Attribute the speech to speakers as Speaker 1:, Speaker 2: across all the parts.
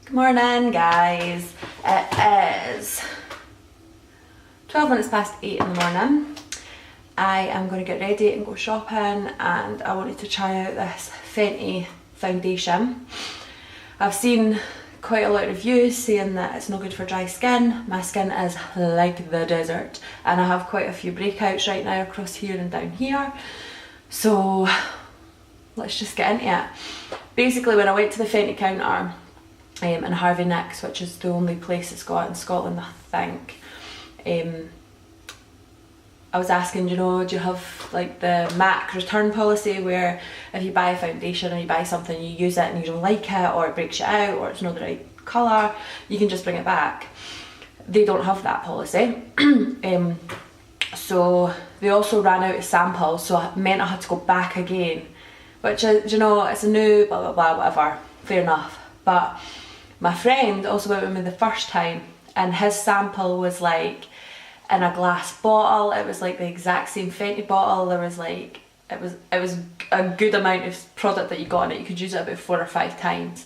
Speaker 1: Good morning, guys. It is 12 minutes past 8 in the morning. I am going to get ready and go shopping, and I wanted to try out this Fenty Foundation. I've seen quite a lot of reviews saying that it's no good for dry skin. My skin is like the desert, and I have quite a few breakouts right now across here and down here. So let's just get into it. Basically, when I went to the Fenty counter in Harvey Nicks, which is the only place it's got in Scotland, I think, I was asking, you know, do you have like the MAC return policy where if you buy a foundation or you buy something, you use it and you don't like it, or it breaks you out, or it's not the right colour, you can just bring it back. They don't have that policy. So they also ran out of samples, so it meant I had to go back again, which is, you know, it's a new blah blah blah, whatever, fair enough. But my friend also went with me the first time, and his sample was like in a glass bottle. It was like the exact same Fenty bottle. There was like, it was a good amount of product that you got in it. You could use it about 4 or 5 times.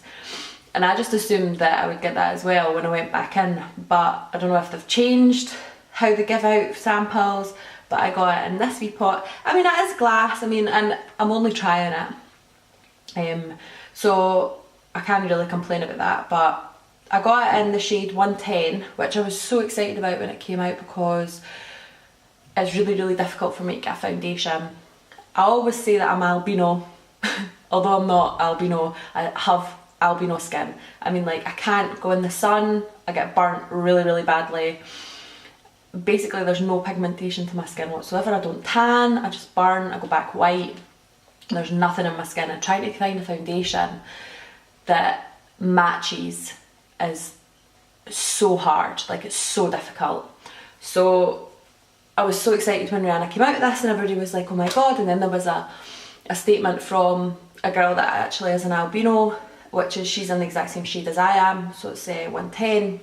Speaker 1: And I just assumed that I would get that as well when I went back in. But I don't know if they've changed how they give out samples, but I got it in this wee pot. I mean, it is glass, I mean, and I'm only trying it. So I can't really complain about that, but I got it in the shade 110, which I was so excited about when it came out because it's really, really difficult for me to get a foundation. I always say that I'm albino, although I'm not albino, I have albino skin. I mean, like, I can't go in the sun, I get burnt really, really badly. Basically, there's no pigmentation to my skin whatsoever. I don't tan, I just burn, I go back white. There's nothing in my skin. I'm trying to find a foundation that matches is so hard, like it's so difficult. So I was so excited when Rihanna came out with this and everybody was like, oh my god. And then there was a statement from a girl that actually is an albino, which is, she's in the exact same shade as I am, so it's 110,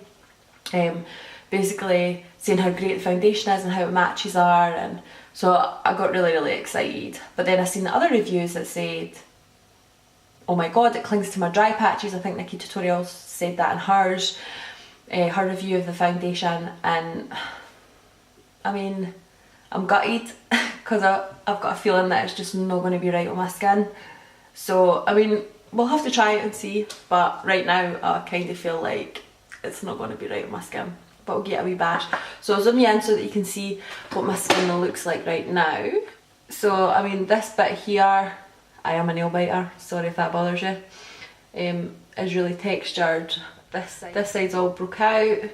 Speaker 1: basically saying how great the foundation is and how it matches are. And so I got really, really excited. But then I seen the other reviews that said, oh my god, it clings to my dry patches. I think Nikki Tutorials said that in hers, her review of the foundation. And I mean, I'm gutted because I've got a feeling that it's just not going to be right on my skin. So I mean, we'll have to try it and see, but right now I kind of feel like it's not going to be right on my skin, but we'll get a wee badge. So I'll zoom you in so that you can see what my skin looks like right now. So I mean, this bit here, I am a nail biter, sorry if that bothers you, is really textured. This side's all broke out,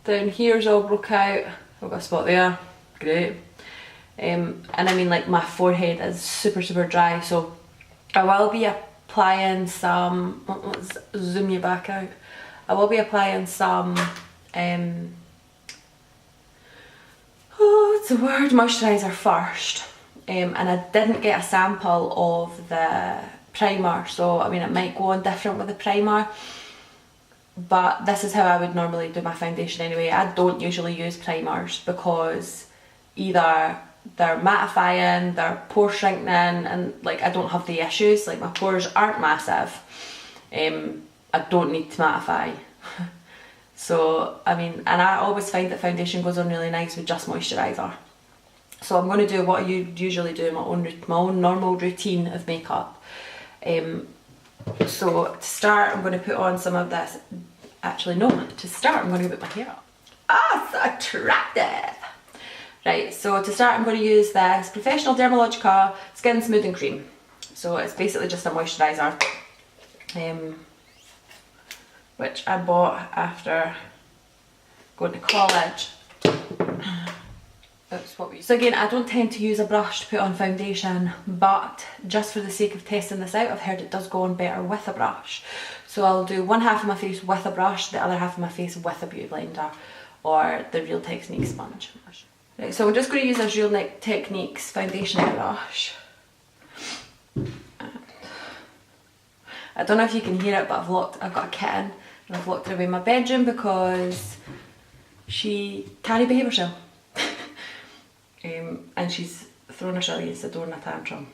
Speaker 1: down here's all broke out, I've got a spot there, great. And I mean, like, my forehead is super, super dry, so I will be applying some, let's zoom you back out, I will be applying some, what's the word, moisturiser first. And I didn't get a sample of the primer, so I mean, it might go on different with the primer, but this is how I would normally do my foundation anyway. I don't usually use primers because either they're mattifying, they're pore shrinking, and like, I don't have the issues, like my pores aren't massive. I don't need to mattify. So I mean, and I always find that foundation goes on really nice with just moisturiser. So I'm going to do what I usually do, my own normal routine of makeup. So to start, I'm going to put on some of this. Actually, no, to start I'm going to put my hair up. Ah, so attractive! Right, so to start I'm going to use this Professional Dermalogica Skin Smoothing Cream. So it's basically just a moisturiser, which I bought after going to college. That's what we use. So again, I don't tend to use a brush to put on foundation, but just for the sake of testing this out, I've heard it does go on better with a brush. So I'll do one half of my face with a brush, the other half of my face with a beauty blender or the Real Techniques sponge. Right, so I'm just going to use this Real Techniques foundation brush. I don't know if you can hear it, but I've got a kitten and I've locked her away in my bedroom because she can't behave herself. And she's thrown herself against the door in a tantrum.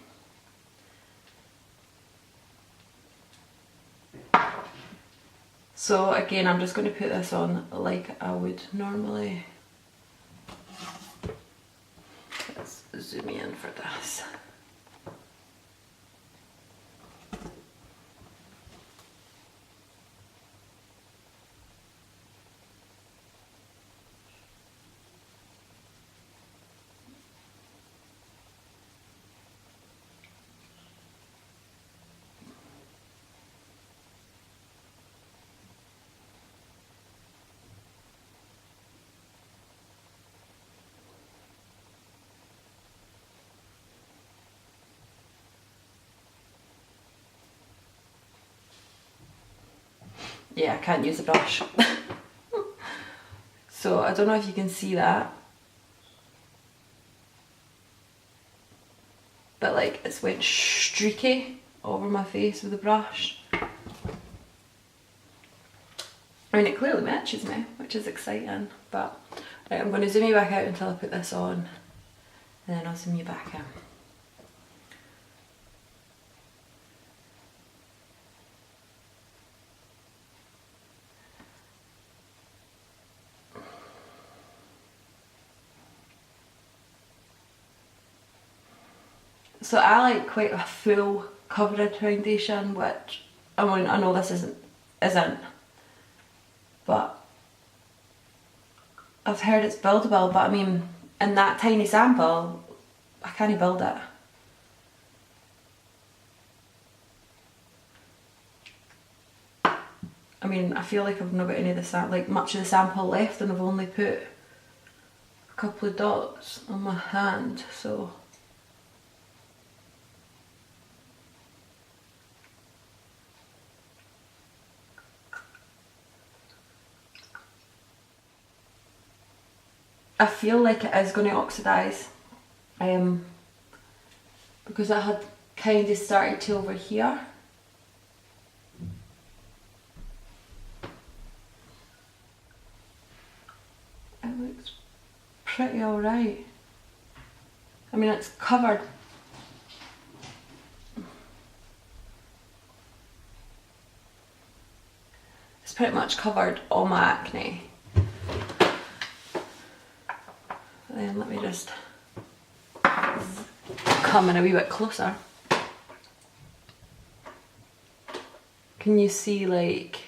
Speaker 1: So again, I'm just going to put this on like I would normally. Let's zoom in for this. Yeah, I can't use a brush. So I don't know if you can see that, but like it's went streaky over my face with the brush. I mean, it clearly matches me, which is exciting, but right, I'm going to zoom you back out until I put this on, and then I'll zoom you back in. So I like quite a full coverage foundation, which I mean, I know this isn't, but I've heard it's buildable, but I mean, in that tiny sample, I can't build it. I mean, I feel like I've not got any of the much of the sample left, and I've only put a couple of dots on my hand, so. I feel like it is going to oxidise, because I had kind of started to over here. It looks pretty alright. I mean, it's covered. It's pretty much covered all my acne. Then let me just come in a wee bit closer. Can you see, like,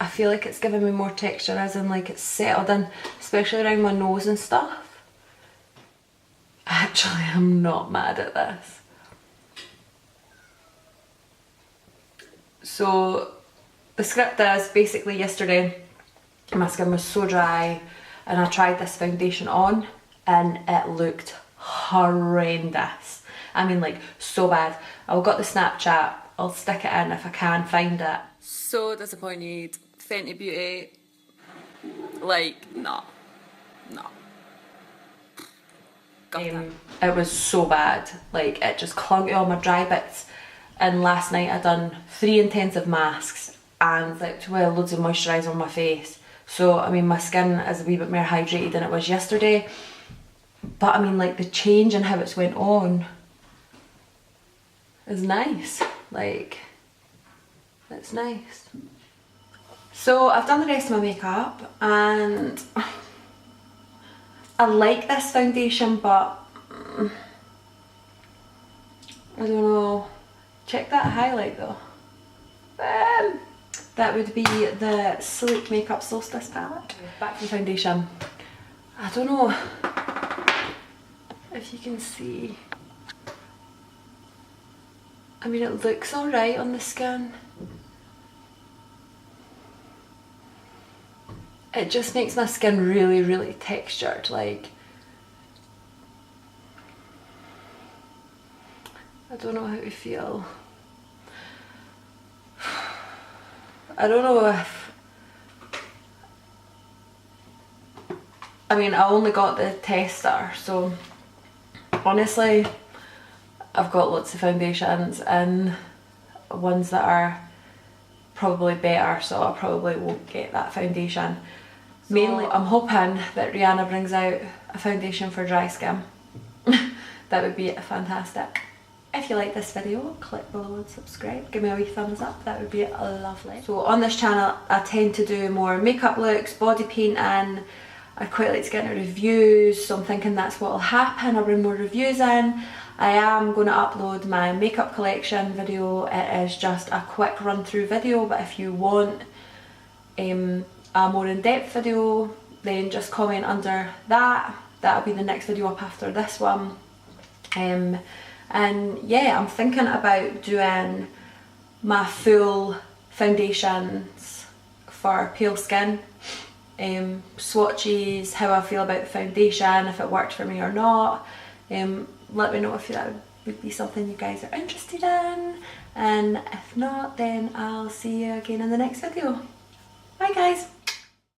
Speaker 1: I feel like it's giving me more texture, as in like it's settled in, especially around my nose and stuff. Actually, I'm not mad at this. So the script is basically yesterday my skin was so dry, and I tried this foundation on and it looked horrendous. I mean, like, so bad. I've got the Snapchat, I'll stick it in if I can find it. So disappointed. Fenty Beauty, like, no. It was so bad, like it just clung to all my dry bits, and last night I done 3 intensive masks and like loads of moisturiser on my face. So, I mean, my skin is a wee bit more hydrated than it was yesterday. But, I mean, like, the change in how it's went on is nice. Like, it's nice. So, I've done the rest of my makeup, and I like this foundation, but I don't know. Check that highlight, though. That would be the Sleek Makeup Solstice palette. Back to the foundation. I don't know if you can see. I mean, it looks alright on the skin. It just makes my skin really, really textured. Like, I don't know how to feel. I don't know if, I mean, I only got the tester, so honestly I've got lots of foundations and ones that are probably better, so I probably won't get that foundation. Mainly I'm hoping that Rihanna brings out a foundation for dry skin. That would be fantastic. If you like this video, click below and subscribe. Give me a wee thumbs up, that would be lovely. So on this channel I tend to do more makeup looks, body painting. I'd quite like to get into reviews, so I'm thinking that's what will happen. I'll bring more reviews in. I am going to upload my makeup collection video. It is just a quick run through video, but if you want a more in-depth video, then just comment under that. That'll be the next video up after this one. And yeah, I'm thinking about doing my full foundations for pale skin, swatches, how I feel about the foundation, if it worked for me or not. Let me know if that would be something you guys are interested in, and if not, then I'll see you again in the next video. Bye guys!